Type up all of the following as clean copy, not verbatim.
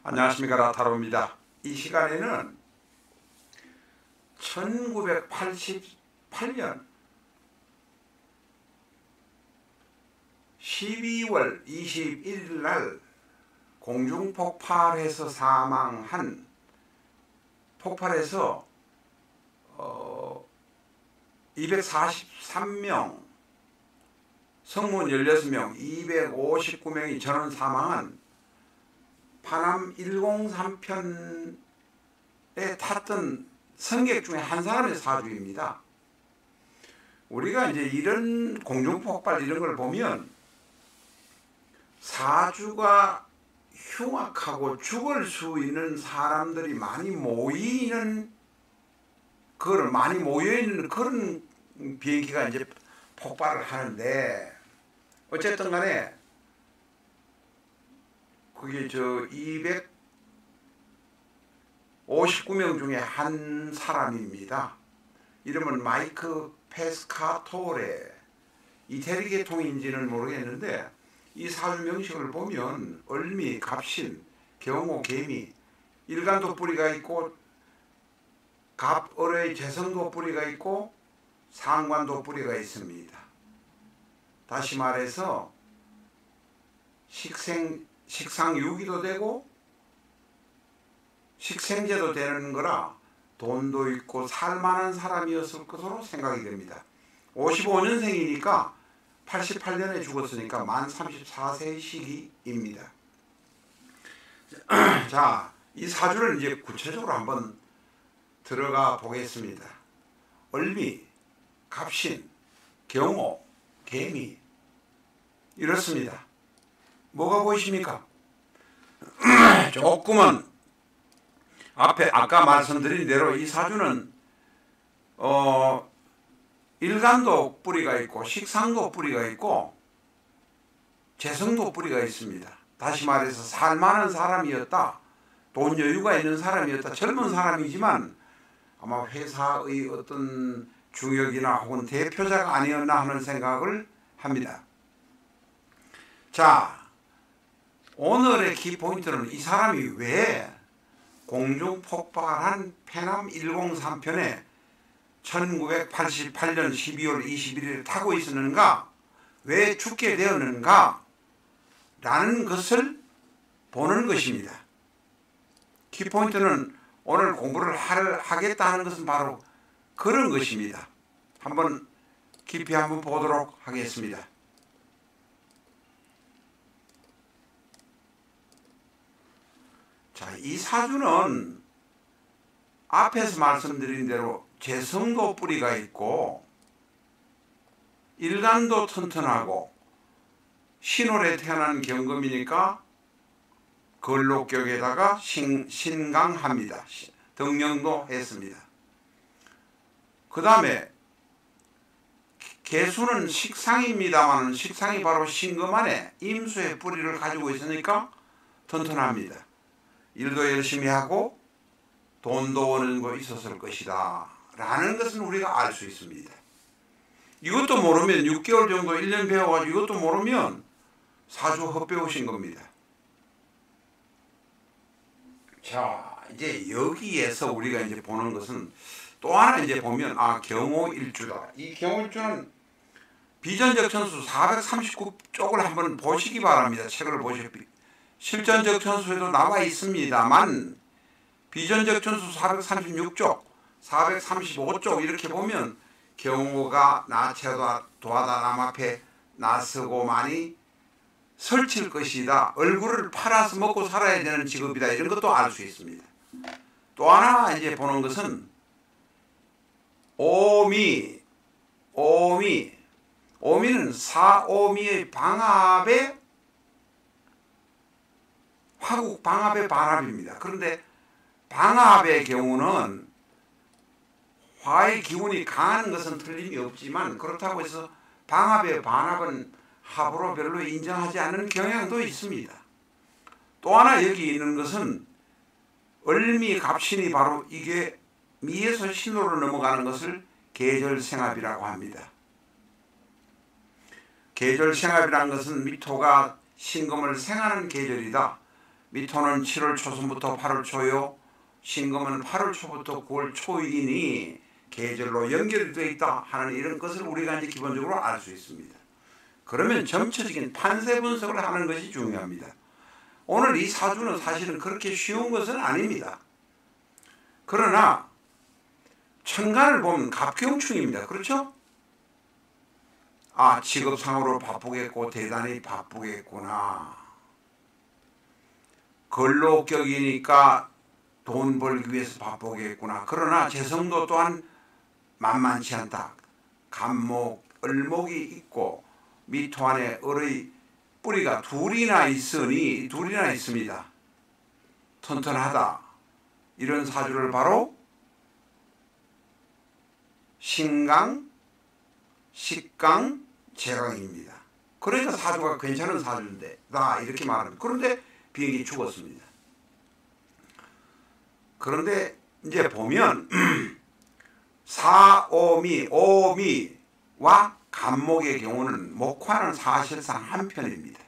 안녕하십니까, 라타로입니다. 이 시간에는 1988년 12월 21일 날 공중폭발해서 사망한 폭발에서 243명, 성문 16명, 259명이 전원 사망한 파남 103편에 탔던 승객 중에 한 사람의 사주입니다. 우리가 이제 이런 공중폭발 이런 걸 보면 사주가 흉악하고 죽을 수 있는 사람들이 많이 모이는 그런 비행기가 이제 폭발을 하는데, 어쨌든 간에 그게 259명 중에 한 사람입니다. 이름은 마이크 페스카토레. 이태리 계통인지는 모르겠는데 이 사주 명식을 보면 을미, 갑신, 경호, 개미, 일간도 뿌리가 있고 갑을의 재성도 뿌리가 있고 상관도 뿌리가 있습니다. 다시 말해서 식상유기도 되고 식생제도 되는 거라 돈도 있고 살만한 사람이었을 것으로 생각이 됩니다. 55년생이니까 88년에 죽었으니까 만 34세의 시기입니다. 자, 이 사주를 이제 구체적으로 한번 들어가 보겠습니다. 을미, 갑신, 경호, 개미, 이렇습니다. 뭐가 보이십니까? 조금은 앞에 아까 말씀드린 대로 이 사주는 일간도 뿌리가 있고 식상도 뿌리가 있고 재성도 뿌리가 있습니다. 다시 말해서 살만한 사람이었다, 돈 여유가 있는 사람이었다, 젊은 사람이지만 아마 회사의 어떤 중역이나 혹은 대표자가 아니었나 하는 생각을 합니다. 자, 오늘의 키포인트는 이 사람이 왜 공중폭발한 페남 103편에 1988년 12월 21일 타고 있었는가, 왜 죽게 되었는가 라는 것을 보는 것입니다. 키포인트는 오늘 공부를 하겠다 하는 것은 바로 그런 것입니다. 한번 깊이 한번 보도록 하겠습니다. 자, 이 사주는 앞에서 말씀드린 대로 재성도 뿌리가 있고 일간도 튼튼하고 신월에 태어난 경금이니까 걸록격에다가 신강합니다. 등령도 했습니다. 그 다음에 개수는 식상입니다만 식상이 바로 신금 안에 임수의 뿌리를 가지고 있으니까 튼튼합니다. 일도 열심히 하고 돈도 버는 거 있었을 것이다 라는 것은 우리가 알 수 있습니다. 이것도 모르면 6개월 정도 1년 배워가지고 이것도 모르면 사주 헛배우신 겁니다. 자, 이제 여기에서 우리가 이제 보는 것은 또 하나 이제 보면 경호일주다. 이 경호일주는 비전적 천수 439쪽을 한번 보시기 바랍니다. 책을 보시기. 실전적 천수에도 나와 있습니다만 비전적 천수 436쪽, 435쪽 이렇게 보면 경호가 나체다 도하다 남 앞에 나서고 많이 설칠 것이다, 얼굴을 팔아서 먹고 살아야 되는 직업이다, 이런 것도 알 수 있습니다. 또 하나 이제 보는 것은 오미는 사오미의 방합의 화국 방합의 반합입니다. 그런데 방합의 경우는 화의 기운이 강한 것은 틀림이 없지만 그렇다고 해서 방합의 반합은 합으로 별로 인정하지 않는 경향도 있습니다. 또 하나 여기 있는 것은 을미 갑신이 바로 이게 미에서 신으로 넘어가는 것을 계절생합이라고 합니다. 계절생합이라는 것은 미토가 신금을 생하는 계절이다. 미토는 7월 초순부터 8월 초요. 신금은 8월 초부터 9월 초이니 계절로 연결이 되어 있다 하는 이런 것을 우리가 이제 기본적으로 알 수 있습니다. 그러면 전체적인 판세 분석을 하는 것이 중요합니다. 오늘 이 사주는 사실은 그렇게 쉬운 것은 아닙니다. 그러나 천간을 보면 갑경충입니다. 그렇죠? 아, 직업상으로 바쁘겠고 대단히 바쁘겠구나. 근로격이니까 돈 벌기 위해서 바쁘겠구나. 그러나 재성도 또한 만만치 않다. 간목, 을목이 있고 미토 안에 을의 뿌리가 둘이나 있습니다. 튼튼하다. 이런 사주를 바로 신강, 식강, 재강입니다. 그러니까 사주가 괜찮은 사주인데 나 이렇게 말합니다. 그런데 비행기 죽었습니다. 그런데 이제 보면 오미와 간목의 경우는 목화는 사실상 한편입니다.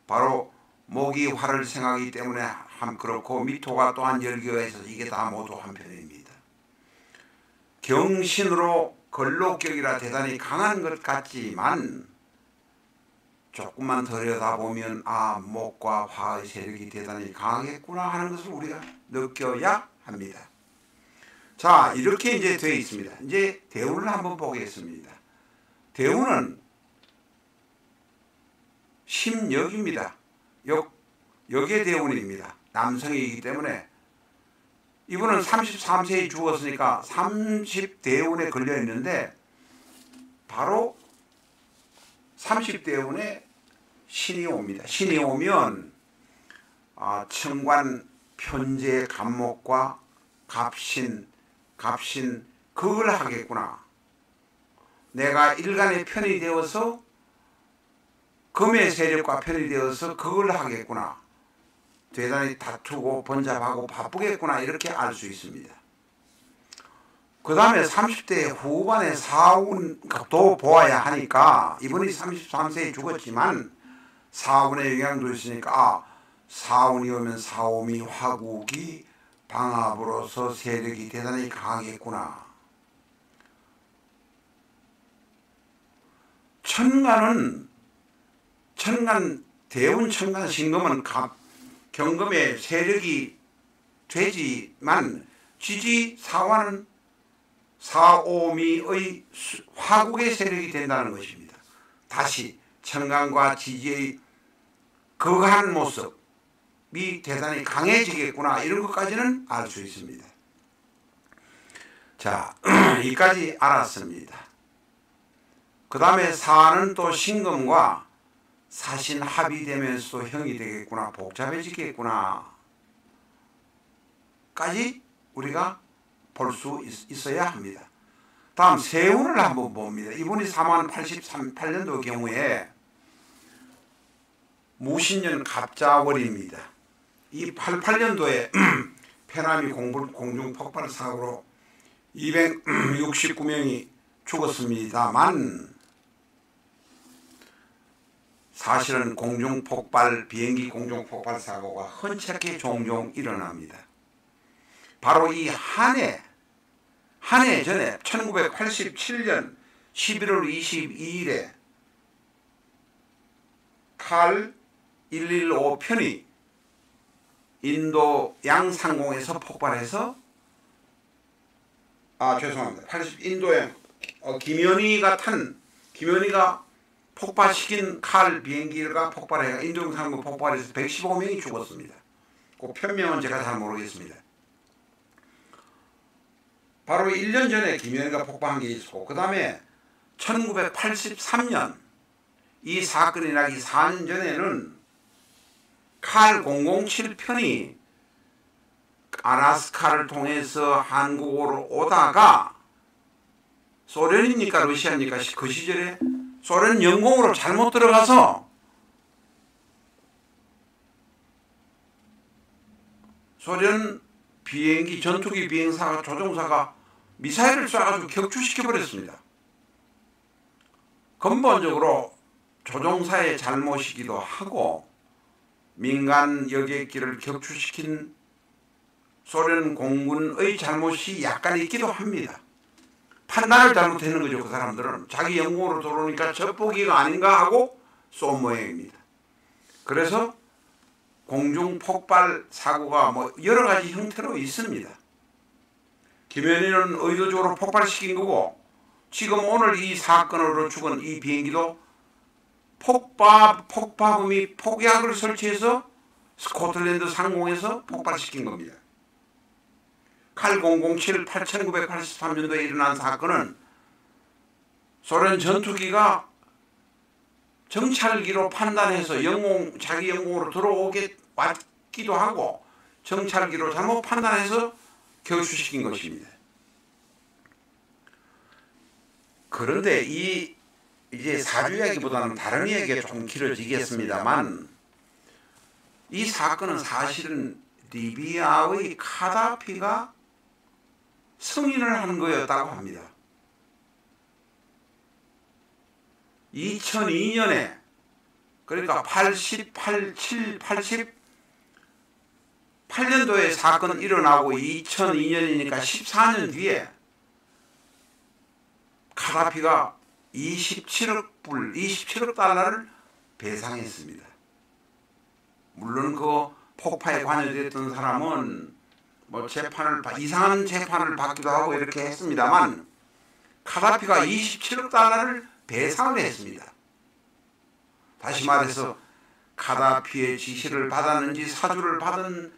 바로 목이 화를 생하기 때문에 그렇고 미토가 또한 열기가 있어서 이게 다 모두 한편입니다. 경신으로 근록격이라 대단히 강한 것 같지만 조금만 들여다보면 아, 목과 화의 세력이 대단히 강하겠구나 하는 것을 우리가 느껴야 합니다. 자, 이렇게 이제 되어 있습니다. 이제 대운을 한번 보겠습니다. 대운은 심역입니다. 역의 대운입니다. 남성이기 때문에 이분은 33세에 죽었으니까 30대운에 걸려 있는데 바로 30대운에 신이 옵니다. 신이 오면 천관, 편재, 간목과 갑신 그걸 하겠구나. 내가 일간의 편이 되어서 금의 세력과 편이 되어서 그걸 하겠구나. 대단히 다투고 번잡하고 바쁘겠구나 이렇게 알 수 있습니다. 그 다음에 30대 후반의 사운도 보아야 하니까 이분이 33세에 죽었지만 사운의 영향도 있으니까 사운이 오면 사오미 화국이 방합으로서 세력이 대단히 강하겠구나. 대운 천간 신금은 경금의 세력이 되지만 지지 사화는 사오미의 화국의 세력이 된다는 것입니다. 다시 천간과 지지의 거한 모습이 대단히 강해지겠구나 이런 것까지는 알 수 있습니다. 자, 여기까지 알았습니다. 그 다음에 사는 또 신금과 사신 합이 되면서 형이 되겠구나, 복잡해지겠구나 까지 우리가 볼 수 있어야 합니다. 다음 세운을 한번 봅니다. 이분이 3만 88년도 무신년 갑자월입니다. 이 88년도에 페나미 공중 폭발 사고로 269명이 죽었습니다만 사실은 비행기 공중폭발 사고가 흔찮게 종종 일어납니다. 바로 이 한 해 전에 1987년 11월 22일에 칼 115편이 인도 양상공에서 폭발해서 인도에 김연희가 폭발시킨 칼 비행기가 폭발해서 인도 양상공 폭발해서 115명이 죽었습니다. 그 편명은 제가 잘 모르겠습니다. 바로 1년 전에 김연희가 폭발한 게 있었고 그 다음에 1983년 이 사건이 나기 4년 전에는 칼 007편이 아라스카를 통해서 한국으로 오다가 소련입니까 러시아입니까 그 시절에 소련 영공으로 잘못 들어가서 소련 비행기 전투기 비행사가 조종사가 미사일을 쏴가지고 격추시켜버렸습니다. 근본적으로 조종사의 잘못이기도 하고 민간 여객기를 격추시킨 소련 공군의 잘못이 약간 있기도 합니다. 판단을 잘못했는 거죠. 그 사람들은 자기 영공으로 들어오니까 첩보기가 아닌가 하고 쏜 모양입니다. 그래서 공중 폭발 사고가 뭐 여러 가지 형태로 있습니다. 김현희는 의도적으로 폭발시킨 거고, 지금 오늘 이 사건으로 죽은 이 비행기도 폭파범이 폭약을 설치해서 스코틀랜드 상공에서 폭발시킨 겁니다. 칼 007 1983년도에 일어난 사건은 소련 전투기가 정찰기로 판단해서 자기 영공으로 들어오게 왔기도 하고 정찰기로 잘못 판단해서 격추시킨 것입니다. 그런데 이제 사주 이야기보다는 다른 이야기가 좀 길어지겠습니다만, 이 사건은 사실은 리비아의 카다피가 승인을 한 거였다고 합니다. 2002년에 그러니까 88년도에 사건이 일어나고 2002년이니까 14년 뒤에 카다피가 27억 달러를 배상했습니다. 물론 그 폭파에 관여됐던 사람은 뭐 이상한 재판을 받기도 하고 이렇게 했습니다만, 카다피가 27억 달러를 배상을 했습니다. 다시 말해서 카다피의 지시를 받았는지 사주를 받은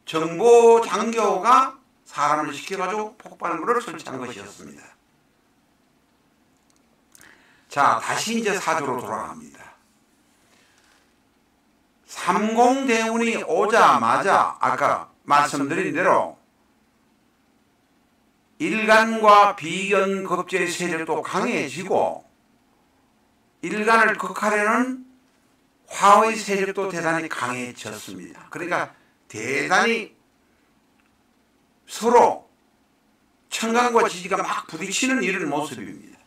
정보 장교가 사람을 시켜가지고 폭발물을 설치한 것이었습니다. 자, 다시 이제 사주로 돌아갑니다. 삼공대운이 오자마자 아까 말씀드린 대로 일간과 비견 겁재의 세력도 강해지고, 일간을 극하려는 화의 세력도 대단히 강해졌습니다. 그러니까 대단히 서로 천간과 지지가 막 부딪히는 이런 모습입니다.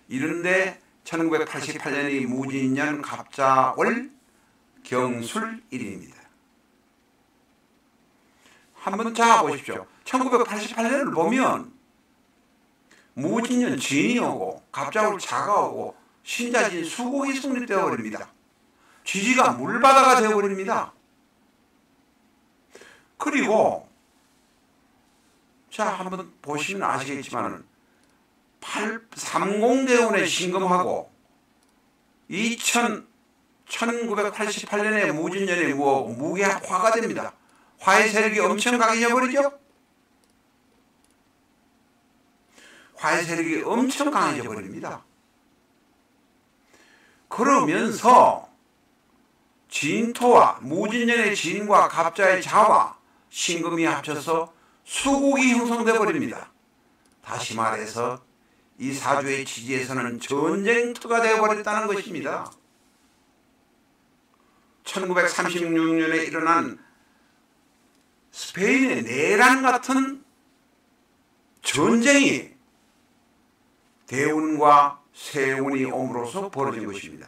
이런데 1988년이 무진년 갑자월 경술일입니다. 한번 잡아보십시오. 1988년을 보면 무진년 진이 오고 갑자월 자가 오고 신자진 수국이 성립되어 버립니다. 지지가 물바다가 되어 버립니다. 그리고 자, 한번 보시면 아시겠지만 30대운에 신금하고 1988년에 무진년에 무게 화가 됩니다. 화의 세력이 엄청 강해져 버리죠. 화의 세력이 엄청 강해져 버립니다. 그러면서 진토와 무진년의 진과 갑자의 자와 신금이 합쳐서 수국이 형성되어 버립니다. 다시 말해서 이 사주의 지지에서는 전쟁터가 되어버렸다는 것입니다. 1936년에 일어난 스페인의 내란 같은 전쟁이 대운과 세운이 옴으로써 벌어진 것입니다.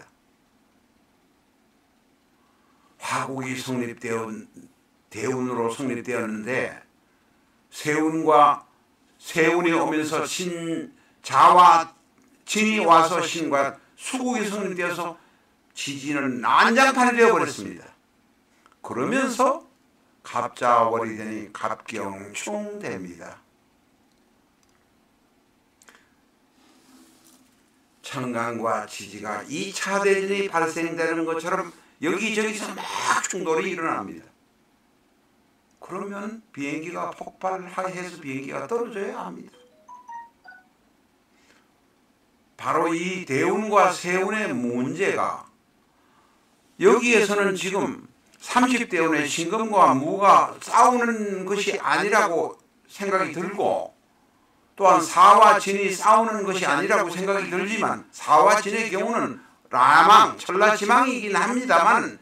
화국이 대운으로 성립되었는데 세운과 세운이 오면서 자와 진이 와서 신과 수국이 성립되어서 지지는 난장판이 되어버렸습니다. 그러면서 갑자월이 되니 갑경충됩니다. 천간과 지지가 2차 대전이 발생되는 것처럼 여기저기서 막 충돌이 일어납니다. 그러면 비행기가 폭발해서 비행기가 떨어져야 합니다. 바로 이 대운과 세운의 문제가, 여기에서는 지금 30대운의 신금과 무가 싸우는 것이 아니라고 생각이 들고, 또한 사와 진이 싸우는 것이 아니라고 생각이 들지만, 사와 진의 경우는 라망, 천라지망이긴 합니다만,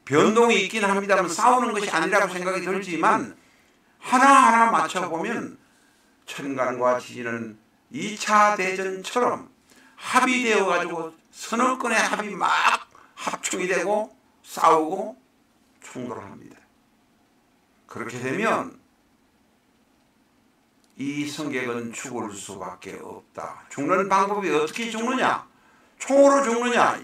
변동이 있긴 합니다만 싸우는 것이 아니라고 생각이 들지만, 하나하나 맞춰보면 천간과 지지는 2차 대전처럼 합의되어 가지고 서너 건의 합이 막 합충이 되고 싸우고 충돌합니다. 그렇게 되면 이 승객은 죽을 수밖에 없다. 죽는 방법이 어떻게 죽느냐? 총으로 죽느냐?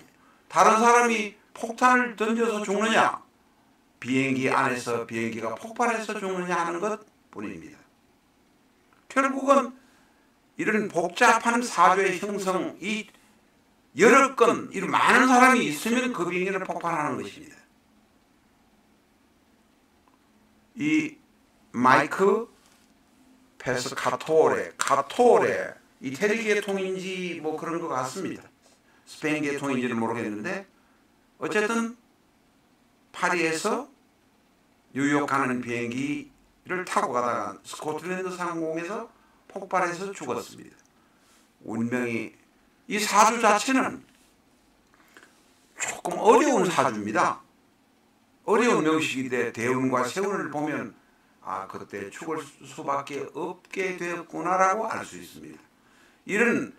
다른 사람이 폭탄을 던져서 죽느냐? 비행기 안에서 비행기가 폭발해서 죽느냐 하는 것 뿐입니다. 결국은 이런 복잡한 사조의 형성, 이 여러 건, 이런 많은 사람이 있으면 그 비행기는 폭발하는 것입니다. 이 마이크 페스카토레, 이태리 계통인지 뭐 그런 것 같습니다. 스페인 계통인지는 모르겠는데 어쨌든 파리에서 뉴욕 가는 비행기를 타고 가다가 스코틀랜드 상공에서 폭발해서 죽었습니다. 운명이, 이 사주 자체는 조금 어려운 사주입니다. 어려운 명식인데 대운과 세운을 보면 아, 그때 죽을 수밖에 없게 되었구나라고 알 수 있습니다. 이런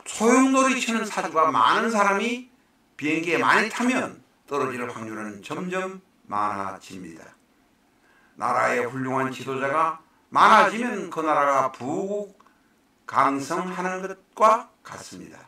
소용돌이 치는 사주가 많은 사람이 비행기에 많이 타면 떨어질 확률은 점점 많아집니다. 나라의 훌륭한 지도자가 많아지면 그 나라가 부강성하는 것과 같습니다.